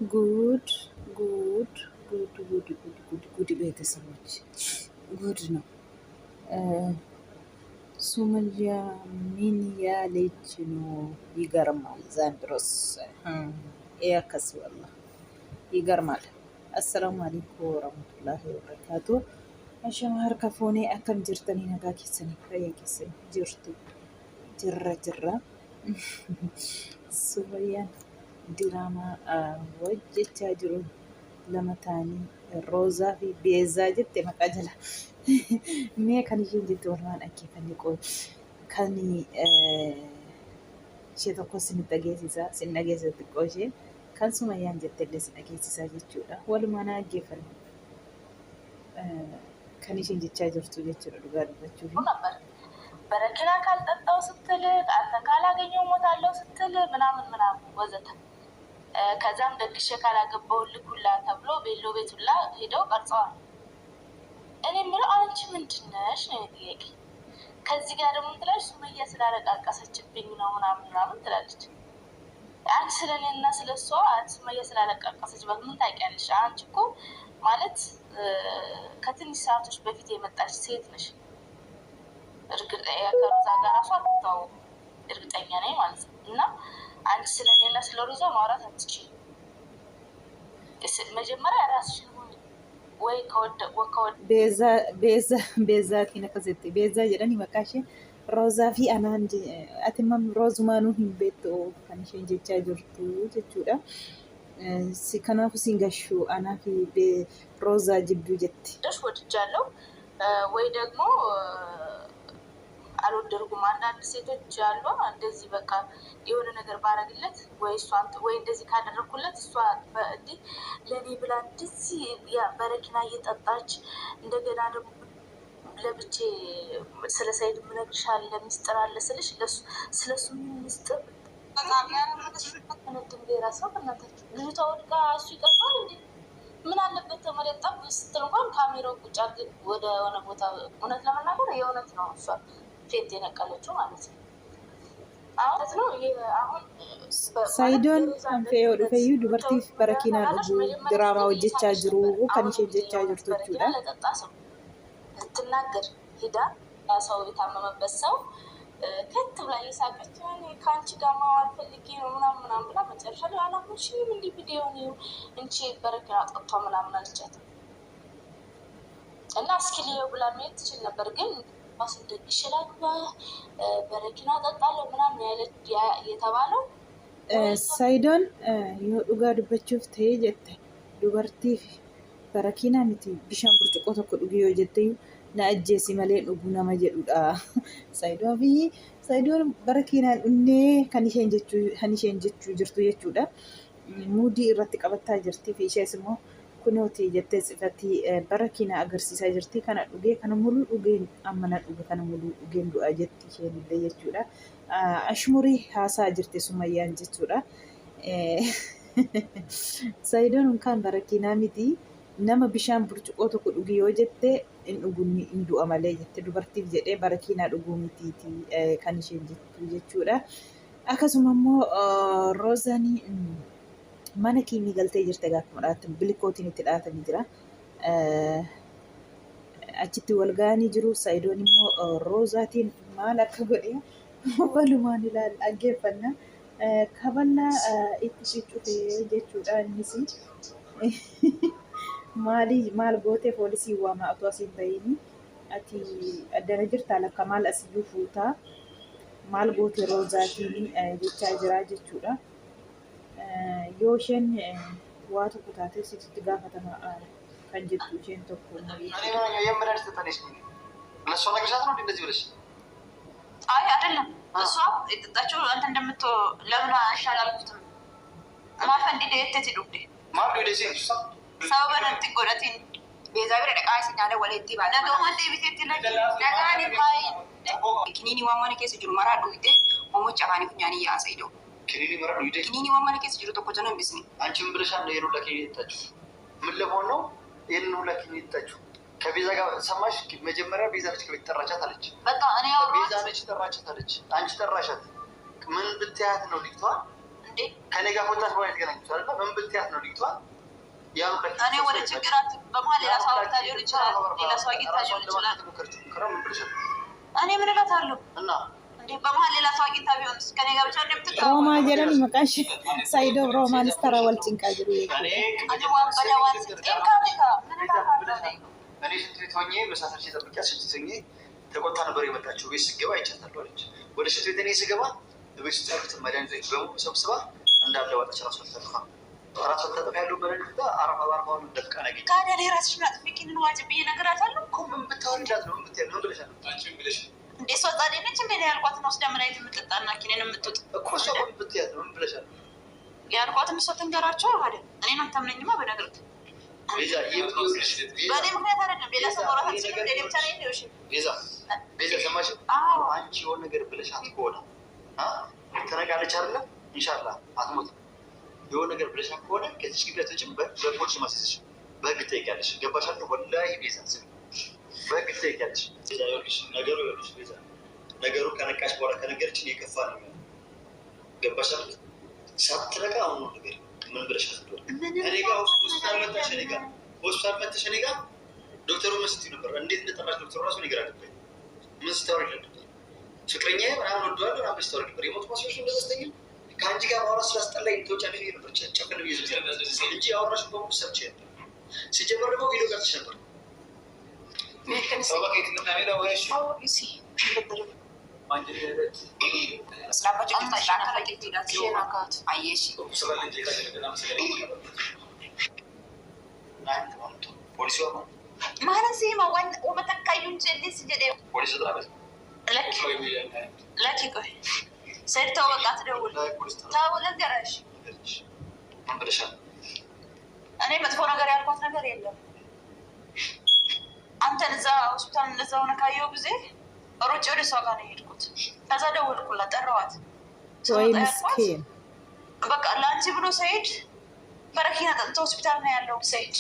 ጉድ ጉድ ጉድ ጉድ ጉድ ጉድ ጉድ ቤተሰቦች ጉድ ነው። ሱመያ ምን ያለች ነው? ይገርማል። ዘንድሮስ ያከስ ወላ ይገርማል። አሰላሙ አለይኩም ወረህመቱላሂ ወበረካቱ። አሸማር ከፎኔ አከም ጅርተኒ ነጋ ኬሰኒ ፈያ ኬሰኒ ጅርቱ ጅራ ሱመያን diraamaa hojjechaa jiru lama ta'anii roozaa fi beezaa jette maqaa jala mee kan isheen jette walumaan dhaggeeffanne qooti kan ishee tokko sin dhageessisa xiqqoo ishee kan Sumayyaan jette illee sin dhageessisaa jechuudha. Walumaan dhaggeeffanne kan isheen jechaa jirtu jechuudha dhugaa dubbachuuf. በረኪና ካልጠጣው ስትል አንተ ካላገኘው ሞታለው ስትል ምናምን ወዘተ ከዛም ደግሼ ካላገባሁልህ ሁላ ተብሎ ቤሎ ቤት ሁላ ሄደው ቀርጸዋል። እኔ የምለው አንቺ ምንድን ነሽ ነው ጥያቄ። ከዚህ ጋር ደግሞ ትላለች ሱመያ ስላለቃቀሰችብኝ ነው ምናምን ትላለች። አንቺ ስለኔና ስለሷ ሱመያ ስላለቃቀሰችበት ምን ታውቂያለሽ? አንቺ እኮ ማለት ከትንሽ ሰዓቶች በፊት የመጣች ሴት ነሽ። እርግጠኛ ከሮዛ ጋር ራሱ አትተዋወቁም እርግጠኛ ነኝ ማለት ነው። እና አንቺ ስለኔና ስለ ሮዛ ማውራት አትችይም። መጀመሪያ ራስሽን ሁኚ ወይ ቤዛ ከዘት ቤዛ ጀደኒ መቃሽ ሮዛ ፊ አናን አትማም ሮዝማኑ ሂምቤቶ ከንሽን ጀቻ ጅርቱ ጀቹዳ ሲከናፉ ሲንገሹ አና ፊ ሮዛ ጅዱ ጀት ደሽ ወድጃለሁ ወይ ደግሞ አልወደድኩም። አንዳንድ ሴቶች አሉ እንደዚህ በቃ የሆነ ነገር ባረግለት ወይ እሷን ወይ እንደዚህ ካደረኩለት እሷ በእንዲህ ለኔ ብላ እንደዚህ ያ በረኪና እየጠጣች እንደገና ደግሞ ለብቼ ስለ ሰይድ ምነግርሻል ለሚስጥር አለ ስልሽ ስለሱ ሚስጥር ከነድም ራሷ በእናታችሁ ልጅቷ ወድቃ እሱ ይቀርባል እንዴ? ምን አለበት ተመለጣብ ስትል እንኳን ካሜራው ቁጭ አድርግ ወደ ሆነ ቦታ እውነት ለመናገር የእውነት ነው እሷ ፌት የነቀለችው ማለት ነው። አሁን ሳይዶን አንፈዮ ዱፈዩ ዱበርቲፍ በረኪና ዱቡ ድራማ ወጀቻ ጅሩ ከንሸ ጀቻ ጅርቶቹዳ ለጠጣ ሰው ልትናገር ሂዳ ያ ሰው የታመመበት ሰው ከት ብላ እየሳቀች ከአንቺ ጋር ማዋል ፈልጌ ነው ምናምን ብላ መጨረሻ ላይ አላኩሽም እንዲህ ቪዲዮ ነው እንቺ በረኪና ጠጥቷ ምናምን አለቻት እና እስኪ ልየው ብላ መሄድ ትችል ነበር ግን ማስደግ ይችላል በረኪና ጠጣለሁ ምናምን የተባለው ሳይዶን ዱጋ ዱበቹፍ ተይ ጀተ ዱበርቲፍ በረኪና ሚቲ ቢሻን ብርጭቆ ተኮ ዱጊዮ ጀተዩ ናእጄሲ መሌ ዱጉ ነመ ጀዱዳ ሳይዶን በረኪና ኡኔ ከኒሼን ጀቹ ጅርቱ ጀቹዳ ሙዲ irratti qabataa jirti fi ishees immoo kunooti jettee sifatti barakiina agarsiisaa jirti. Kana dhugee kana muluu dhugeen ammana dhuge kana muluu dhugeen du'aa jetti isheen illee jechuudha. Ashmurii haasaa jirti Sumayyaan jechuudha. Saayidoon kan barakiinaa miti nama bishaan burcuqoo tokko dhuge yoo jette hin dhugunni hin du'a malee jette dubartiif jedhee barakiinaa dhuguu mitiiti kan isheen jettu jechuudha. Akkasuma immoo Roozanii mana kiimii galtee jirte gaafa mudhaatti bilikootiin itti dhaatanii jira. Achitti wal ga'anii jiru. Saayidoon immoo roozaatiin maal akka godhe walumaan ilaala dhaggeeffanna. Kaballaa itti ciccute jechuudha innis maal gootee poolisii waamaa otoo asiin bahiini ati addana jirtaa lakka maal asiyyuu fuutaa maal gootee roozaatiin jechaa jira jechuudha. yoo isheen waa tokko taatee sitti gaafatama kan jettu isheen tokko ለእሷ ነግረሻት ነው እንደዚህ ብለሽ? አይ አይደለም እሷ የጠጣችው አንተ እንደምትው ለምን አሻላልኩትም ማፈንዲ ደየት ትዱዴ ማዱ ደሴ ሰው በነጥ ጎዳቲን ቤዛ ብረ ደቃይ ሲናለ ወለቲ ባለ ነው ወንዴ ቢቴት ለጋኒ ባይ ኪኒኒ ዋማኔ ከስ ጅሩ ማራዱ ይቴ ሞሞቻ ባኒ ኩኛኒ ያሳይዶ ኪኒኒ ማራዱ ይቴ ኪኒኒ ዋማኔ ከስ ጅሩ ተቆጨ ነው ቢስኒ አንቺም ብለሻል ነው የሩላ ኪኒኒ ይጣችሁ ምን ለሆነ ነው ይሄን ሁላ ኪኒኒ ይጣችሁ ከቤዛ ጋር ሰማሽ? መጀመሪያ ቤዛ ነች ከቤት ጠራቻት አለች። በቃ እኔ ያው ቤዛ ነች ጠራቻት አለች። አንቺ ጠራሻት ምን ብትያት ነው ልጅቷ ከኔ ጋር ኮንታክት ማለት ገናኝቷል እና ምን ብትያት ነው ልጅቷን እኔ ወደ ችግራት በመሀል ሌላ ሰው አግኝታ ሊሆን ይችላል። ሌላ ሰው አግኝታ ሊሆን ይችላል። እኔ ምን እላታለሁ እና በመሀል ሌላ ሰው አግኝታ ቢሆንስ ከኔ ጋር ብቻ እንደምትቀር ሮማ ጀረን መቃሽ ሳይዶ ሮማን ስተራ ወልጭንቃ ጅሩ እኔ ዋን በደዋን ጭንቃ ምን እላታለሁ እኔ ሽንት ቤት ሆኜ መሳፈር ሲጠብቂያት ሽንት ቤት ሆኜ ተቆጣ ነበር የመጣችው። ቤት ስገባ አይቻታለሁ አለች። ወደ ሽንት ቤት እኔ ስገባ ቤት ውስጥ ያሉትን መድኃኒቶች በሙሉ ሰብስባ እንዳለ ወጣች። ራሷ ተጠፋ ራሷ ተጠፋ ያለው መድኃኒት ጋር አርፋውን ደፍቃ ነገኝ ታዲያ እኔ ራስሽን አጥፊ ኪንን ዋጅ ብዬ እነግራታለሁ እኮ ምን ብታወርዳት ነው ምን ብለሻል ብለሽ እንዴ እሷ ጻዴ ነች እንዴ ያልኳትን ወስዳ መድኃኒት የምትጠጣና ኪንን የምትውጥ እኮ እሷ ምን ብትያት ነው ምን ብለሻል ያልኳትን እሷ ትንገራቸው አይደል እኔ ነው ታምነኝማ በነገርት በእኔ ምክንያት አይደለም ሌላ ሰው ማውራት አትችልም ሌላ ብቻ ላይ ነው እሺ ቤዛ ሰማሽ አንቺ የሆነ ነገር ብለሻት ከሆነ ተነቃለች አይደለ ኢንሻአላህ አትሞትም የሆነ ነገር ብለሻት ከሆነ ከዚህ ግብረት ወጭም በፖሊስ ማስይዝሽ በህግ ትጠይቂያለሽ ገባሽ አይደል ወላሂ ቤዛ ስሚ በህግ ትጠይቂያለሽ ቤዛ ይኸውልሽ ነገሩ ቤዛ ነገሩ ከነቃሽ በኋላ ከነገረችን የከፋ ነው ገባሽ አይደል ሳትነቃ አሁን ነው ነገር ምን ብለሻት እንደሆነ እኔ ጋር ሆስፒታል መተሽ እኔ ጋር ዶክተሩ መስት ነበር እንዴት እንደጠራሽ ዶክተሩ ራሱ ነገር አለበት ምን ስታወሪ ነበር ፍቅረኛዬ ምናምን ወደዋለሁ ምናምን ስታወሪ ነበር የሞት ማስረሻ እንደተስተኛ ከአንቺ ጋር ማውራት ስላስጠላኝ ተወጫለሽ ነበር ጨፍን ብዬ እንጂ አወራሽ በሙሉ ሰምቼ ነበር ሲጀመር ደግሞ ቪዲዮ ቀርጽሽ ነበር ማለት ሲማ ወመተካዩን ጀልስ ጀደ ለኪ ቆይ ሰርተው በቃ ትደውል ታውለ ገራሽ እኔ መጥፎ ነገር ያልኳት ነገር የለም አንተን እዛ ሆስፒታል እንደዛ ሆነ ካየው ጊዜ ሮጬ ወደ እሷ ጋር ነው የሄድኩት ከዛ ደወልኩላት ጠራዋት ወይ ምስኪን በቃ ለአንቺ ብሎ ሰይድ በረኪና ጠጥቶ ሆስፒታል ነው ያለው ሰይድ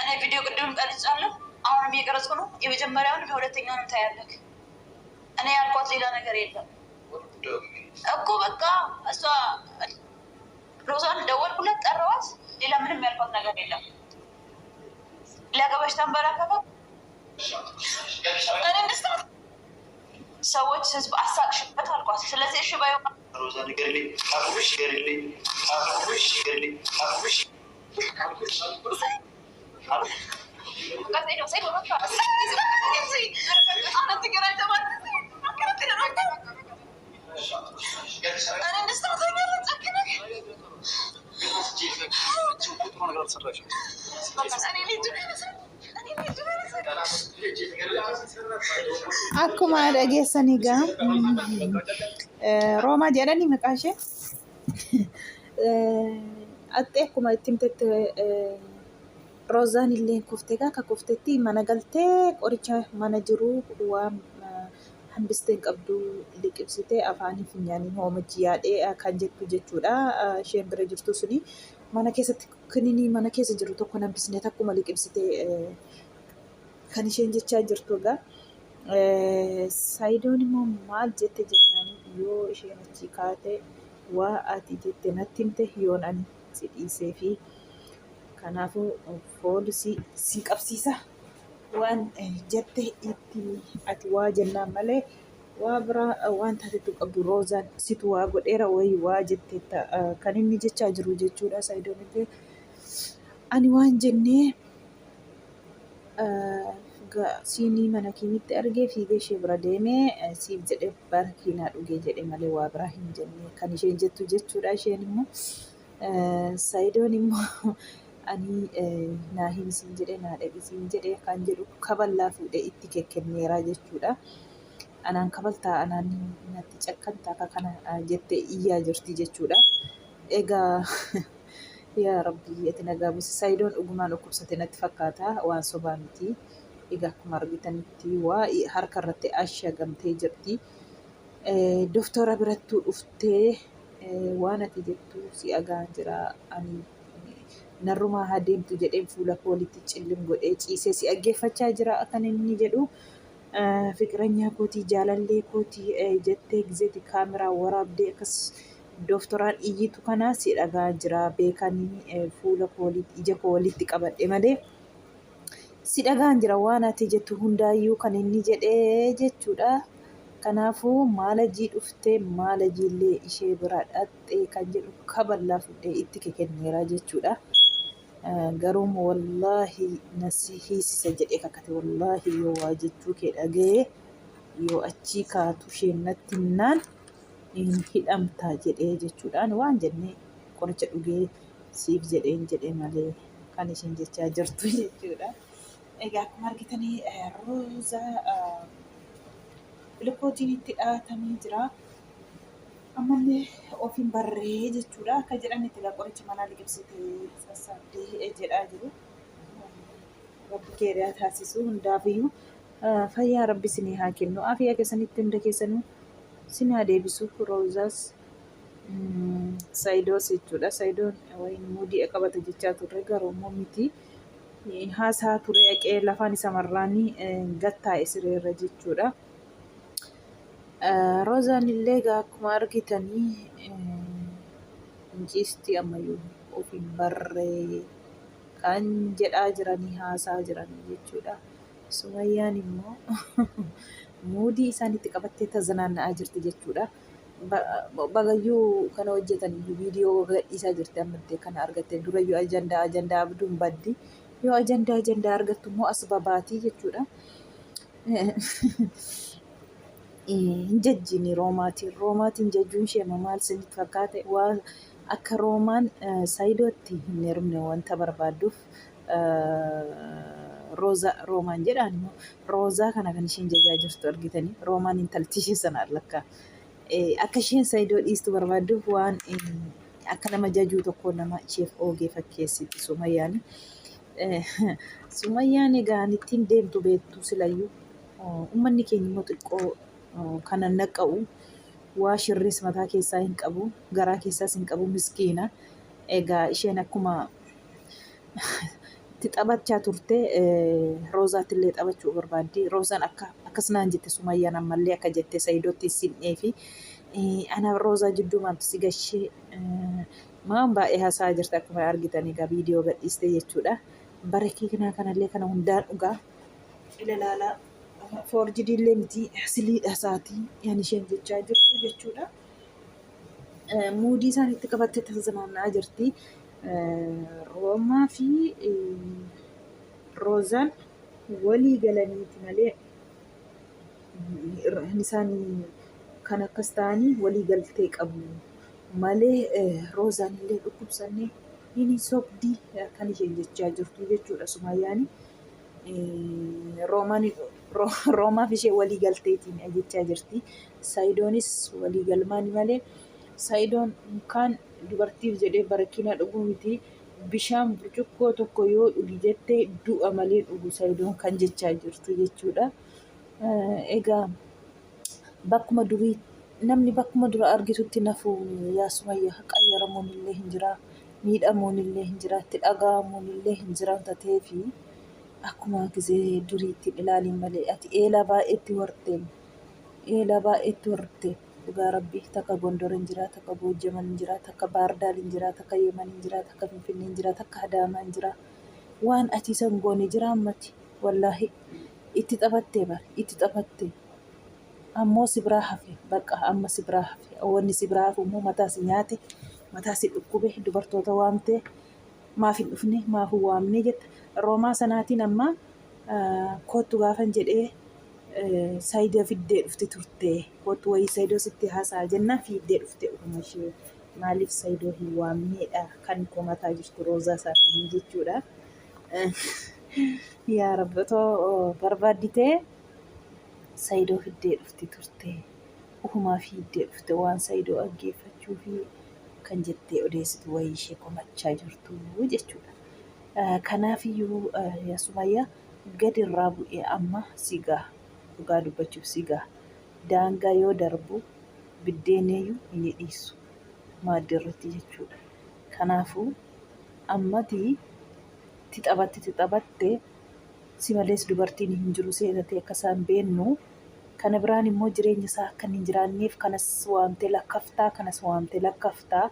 እኔ ቪዲዮ ቅድም ቀርጫለሁ አሁንም እየቀረጽኩ ነው የመጀመሪያውን የሁለተኛውን ታያለህ እኔ ያልኳት ሌላ ነገር የለም እኮ በቃ እሷ ሮዛን ደወልኩላት ጠራዋት ሌላ ምንም ያልኳት ነገር የለም ለገበሽ ተንበረከከ ሰዎች ህዝብ አሳቅሽበት አልኳት ስለዚህ እሺ ባዩ ሮዛ ንገሪልኝ አቁሽ ንገሪልኝ አቁሽ ንገሪልኝ አቁሽ akkuma dhageessanii egaa Roomaa jedhanii maqaan ishee axxee akkuma itti himtetti Roozaan illee kuftee akka kuftetti mana galtee qoricha mana jiru waan hambisteen qabdu liqimsitee afaanii funyaanii hoomachi yaadhee kan jettu jechuudha. Isheen bira jirtu suni mana keessatti kiniinii mana keessa jiru tokko hambisnee akkuma liqimsitee kan isheen jechaa jirtu egaa. Saayidoon immoo maal jette jennaanii yoo isheen achi kaate waa ati jette natti himte yoon ani si dhiisee fi kanaafuu poolisii si qabsiisa waan jette itti ati waa jennaan malee waa biraa waan taatetu qabdu Roozaan situ waa godheera wayii waa jette kan inni jechaa jiru jechuudha. Saayidoon illee ani waan jennee siinii mana keenyatti argee fiigee ishee bira deemee siif jedhee barakiinaa dhugee jedhe malee waa biraa hin jenne kan isheen jettu jechuudha. Isheen immoo Saayidoon immoo ani naa himsiin jedhe naa dhaqisiin jedhe kan jedhu kaballaa fuudhee itti kenneera jechuudha. Anaan kabaltaa anaan natti cakkantaa akka kana jettee iyyaa jirti jechuudha. Egaa yaa rabbii ati nagaa buuse Saayidoon dhugumaan dhukkubsate natti fakkaata waan sobaa miti. Egaa akkuma argitanitti waa harka irratti ashagamtee jirti. Doktora birattuu dhuftee waan ati jettu si agaan jira ani narrumaa haa deemtu jedheen fuula koolitti cillim godhee ciisee si dhaggeeffachaa jira kan inni jedhu. Fiqiranyaa kootii jaalallee kootii jettee gizeeti kaameraa waraabdee akkas Dooftoraan iyyitu kana si dhagaa jira beekanii fuula koo ija koo walitti qabadhe malee si dhagaan jira waan ati jettu hundaayyuu kan inni jedhee jechuudha. Kanaafuu maal hojii dhuftee maal hojiillee ishee bira dhaqxee kan jedhu kaballaa fuudhee itti kenneera jechuudha. Garuu wallaahi nasi hiisisa jedhee kakate wallaahi yoo waa jechuu kee dhaga'ee yoo achii kaatu isheen natti himnaan hidhamtaa jedhee jechuudhaan waan jennee qoricha dhugee siif jedhee malee kan isheen jechaa jirtu jechuudha. Egaa akkuma argitanii roozaa bilkootiin itti dhaatamee jira. Ammallee ofiin barree jechuudha. Akka jedhanitti egaa qoricha manaa liqimsitee sassaabdee jedhaa jiru. Rabbi keeriyaa taasisu hundaafiyyuu fayyaa rabbi isinii haa kennu. Afiyaa keessanitti hunda keessanuu isin haa deebisu. Roozaas saayidoos jechuudha. Saayidoon wayin muudii qabata jechaa turre garuu immoo miti. Haasaa ture haqee lafaan isa marraanii gattaa'e sireerra jechuudha. Roozaan illee akkuma argitanii ciistii ammayyuu ofiin barree kan jedhaa jiranii haasaa jiranii jechuudha. Sumayyaan immoo muudii isaanitti qabattee tazanaanna'aa jirti jechuudha. Bagayyuu kana hojjetan viidiyoo gadhiisaa jirti ammattee kana argatte durayyuu ajandaa abduun baddi yoo ajandaa argattu immoo as babaatii jechuudha. Hin jajjiini roomaatiin jajjuun ishee maal isinitti fakkaate waan akka roomaan saayidootti hin heerumne wanta barbaadduuf roomaan jedhaan immoo roozaa kana kan isheen jajaa jirtu argitanii roomaan intalti ishee sana lakkaa akka isheen saayidoo dhiistu barbaadduuf waan akka nama jajuu tokko nama isheef oogee fakkeessiti Sumayyaan. Sumayyaan egaa ittiin deemtu beektu silayyuu uummanni keenya immoo xiqqoo kana naqqa'u waa shirris mataa keessaa hin qabu garaa keessaas hin qabu miskiina. Egaa isheen akkuma itti taphachaa turte roozaatti illee taphachuu barbaaddi. Roozaan akkas naan jette Sumayyaan ammallee akka jette saayidootti sim'ee fi ana roozaa jidduu maaltu si gashee maan baay'ee haasaa jirti akkuma argitan egaa viidiyoo gadhiiste jechuudha. Bareekinaa kanallee kana hundaan dhugaa ilaalaa. Foorjidiillee miti asiliidha isaatii yaan isheen jechaa jirtu jechuudha. Muudii isaaniitti qabattee tazanaanna'aa jirti. Roomaa fi roozaan walii galaniiti malee isaan kan akkas ta'anii walii galtee qabu malee roozaan illee dhukkubsannee inni sobdii kan isheen jechaa jirtu jechuudha Sumayyaan. Roomaaf ishee walii galteetiin jechaa jirti. Saayidoonis walii galmaan malee saayidoon kan dubartiif jedhee bareekina dhuguu miti. Bishaan burcuqqoo tokko yoo dhugi jettee du'a malee dhugu saayidoon kan jechaa jirtu jechuudha. Egaa bakkuma durii namni bakkuma dura argitutti nafuun yaa Sumayyaa qayyaramuun illee hin jira. Miidhamuun illee hin jira. Itti dhaga'amuun illee hin jira tateefi. Akkuma gisee duriitti ilaaliin malee ati eelaa baay'eetti horte dhugaa rabbii takka Gondor hin jira takka Boojaman hin jira takka Baardaal hin jira takka Yeman hin jira takka Finfinnee hin jira takka Adaamaa hin jira waan ati san goone jira ammati wallaahi itti taphattee ammoo si biraa hafe bakka amma si biraa hafe wanni si biraa hafu immoo mataa si nyaate mataa si dhukkube dubartoota waamtee maaf hin dhufne maaf hin waamne jette. Roomaa sanaatiin amma kootu gaafan jedhee saayidoo fiddee dhufte turte. Kootu wayii saayidoo sitti haasaa jennaan fiddee dhufte dhuma ishee maaliif saayidoo hin waamneedha kan komataa jirtu roozaa sanaanii jechuudha. Yaa rabbi otoo barbaadditee saayidoo fiddee dhufte turte. Ufumaa fiddee dhufte waan saayidoo dhaggeeffachuu fi kan jettee odeessitu wayii ishee komachaa jirtu jechuudha. Kanaafiyyuu yaa Sumayyaa gadi irraa bu'ee amma sigaa dhugaa dubbachuuf sigaa daangaa yoo darbu biddeeneeyyuu hin dhiisu maaddii irratti jechuudha. Kanaafuu ammati itti taphatte si malees dubartiin hin jiru seenatee akka isaan beennu Kana biraan immoo jireenya isaa akka hin jiraanneef kanas waamtee lakkaftaa kanas waamtee lakkaftaa.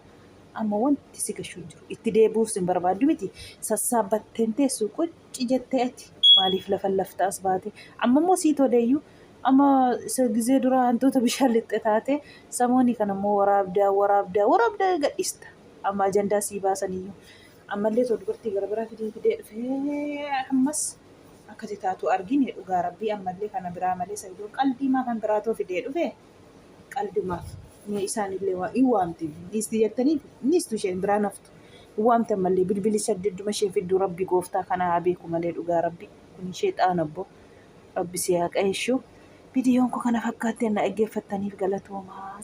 Amma wanti si gashu hin jiru. Itti deebi'uus hin barbaaddu miti. Sassaabbatteen teessu qocci jettee ati maaliif lafa laftaas baate. Amma immoo sii toleeyyuu amma isa gizee duraa hantuuta bishaan lixxe taate samoonni kan immoo waraabdaa gadhiista. Amma ajandaa sii baasaniyyuu. Ammallee too dubartii gara biraa fidee dhufee ammas akkati taatu argine dhugaa rabbii ammallee kana biraa malee sayyidoo qalbii maa kan biraatoo fidee dhufe qalbimaaf. Isaanillee waa hin waamte dhiisti jettanii dhiistu isheen biraa naftu hin waamte malee bilbili saddeedduma ishee fidduu rabbi gooftaa kana haa beeku malee dhugaa rabbi kun ishee xaana obbo rabbi si haa qayeeshuu. Viidiyoon koo kana fakkaattee na dhaggeeffattaniif galatoomaa.